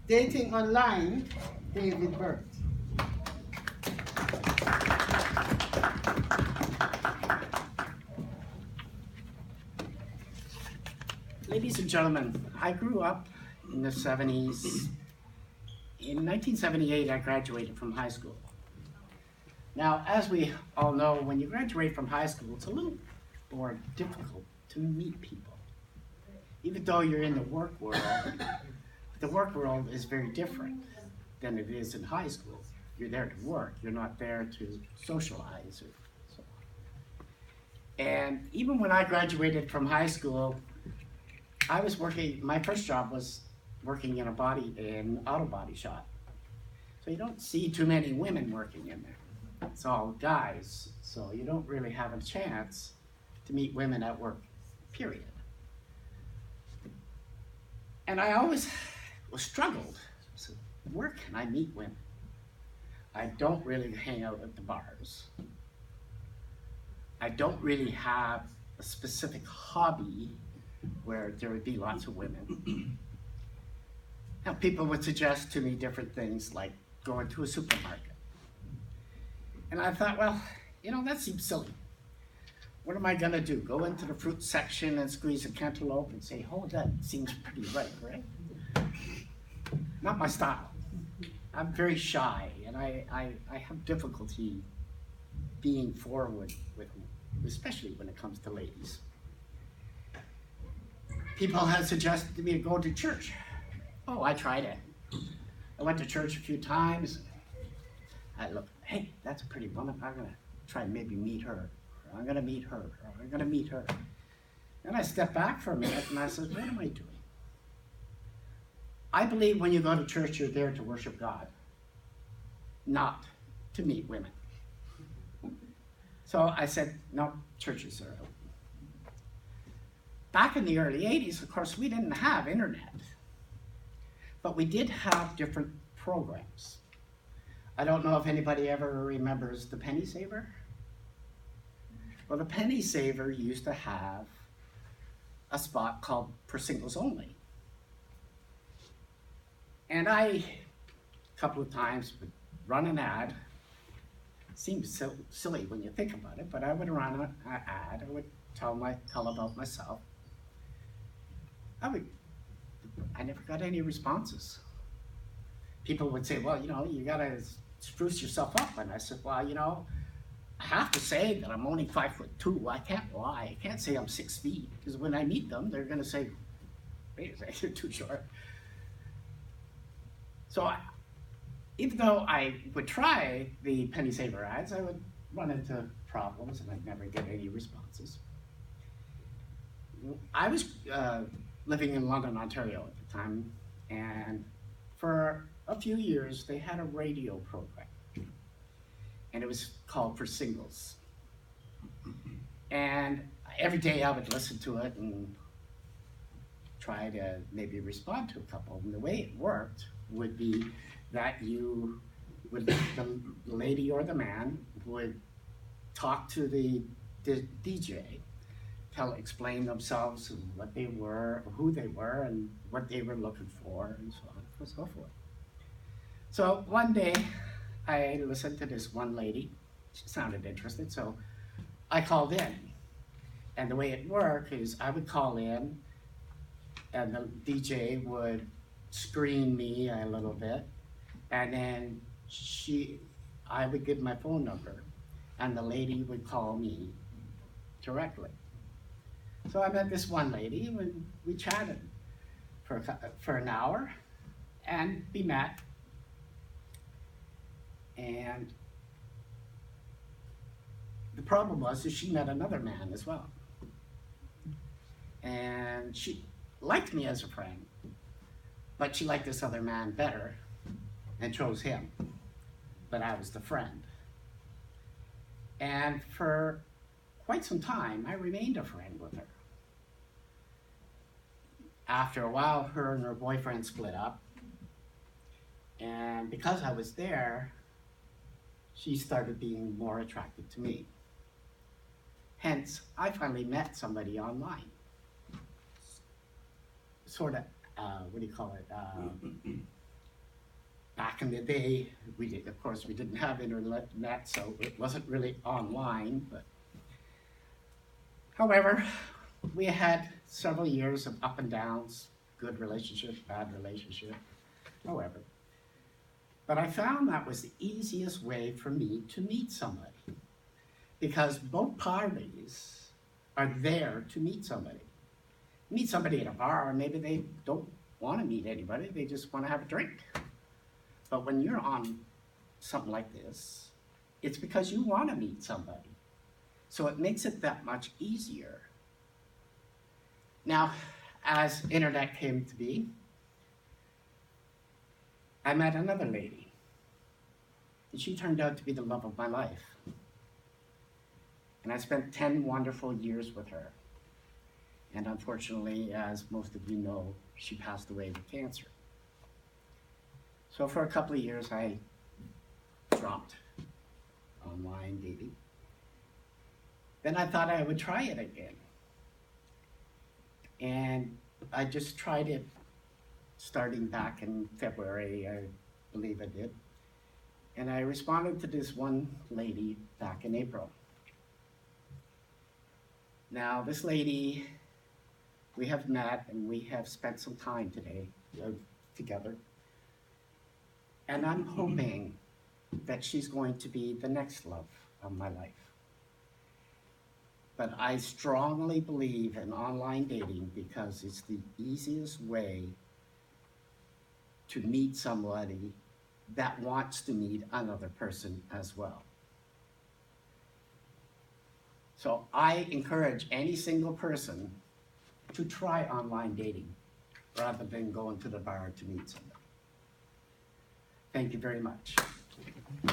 Dating online, David Burt. Ladies and gentlemen, I grew up in the 70s. In 1978, I graduated from high school. Now, as we all know, when you graduate from high school, it's a little more difficult to meet people. Even though you're in the work world is very different than it is in high school. You're there to work, you're not there to socialize or so on. And even when I graduated from high school, I was working, my first job was working in an auto body shop. So you don't see too many women working in there. It's all guys, so you don't really have a chance to meet women at work, period. And I always struggled. So where can I meet women? I don't really hang out at the bars. I don't really have a specific hobby where there would be lots of women. Now, people would suggest to me different things like going to a supermarket. And I thought, well, that seems silly. What am I gonna do? Go into the fruit section and squeeze a cantaloupe and say, oh, that seems pretty ripe, right? Not my style. I'm very shy and I have difficulty being forward with, especially when it comes to ladies. People have suggested to me to go to church. Oh, I tried it. I went to church a few times. I looked, hey, that's a pretty woman. I'm gonna try and maybe meet her. Or I'm gonna meet her. Or I'm gonna meet her. Then I stepped back for a minute and I said, what am I doing? I believe when you go to church, you're there to worship God, not to meet women. So I said, no, churches are out. Back in the early 80s, of course, we didn't have internet, but we did have different programs. I don't know if anybody ever remembers the Penny Saver. Well, the Penny Saver used to have a spot called For Singles Only. And I, a couple of times, would run an ad. Seems silly when you think about it, but I would run an ad. I would tell about myself. I never got any responses. People would say, well, you gotta spruce yourself up. And I said, well, I have to say that I'm only 5'2". I can't lie. I can't say I'm 6 feet, because when I meet them, they're gonna say, wait a second, you're too short. So even though I would try the Penny Saver ads, I would run into problems and I'd never get any responses. I was living in London, Ontario at the time, and for a few years they had a radio program, and it was called For Singles. And every day I would listen to it and try to maybe respond to a couple. And the way it worked would be that the lady or the man would talk to the DJ, explain themselves and what they were, who they were, and what they were looking for, and so on and so forth. So one day, I listened to this one lady. She sounded interested, so I called in. And the way it worked is I would call in, and the DJ would screen me a little bit, and then I would give my phone number, and the lady would call me directly. So I met this one lady, and we chatted for an hour, and we met. And the problem was that she met another man as well. And she liked me as a friend, but she liked this other man better and chose him. But I was the friend. And for quite some time, I remained a friend with her. After a while, her and her boyfriend split up. And because I was there, she started being more attracted to me. Hence, I finally met somebody online. Sort of, what do you call it? back in the day, of course, we didn't have internet, so it wasn't really online, but however, we had several years of up and downs, good relationship, bad relationship, however. But I found that was the easiest way for me to meet somebody because both parties are there to meet somebody. Meet somebody at a bar, maybe they don't want to meet anybody, they just want to have a drink. But when you're on something like this, it's because you want to meet somebody. So it makes it that much easier. Now, as internet came to be, I met another lady. And she turned out to be the love of my life. And I spent 10 wonderful years with her. And unfortunately, as most of you know, she passed away with cancer. So for a couple of years, I dropped online dating. Then I thought I would try it again. And I just tried it starting back in February, I believe I did. And I responded to this one lady back in April. Now, this lady, we have met and we have spent some time today together. And I'm hoping that she's going to be the next love of my life. But I strongly believe in online dating because it's the easiest way to meet somebody that wants to meet another person as well. So I encourage any single person to try online dating rather than going to the bar to meet somebody. Thank you very much.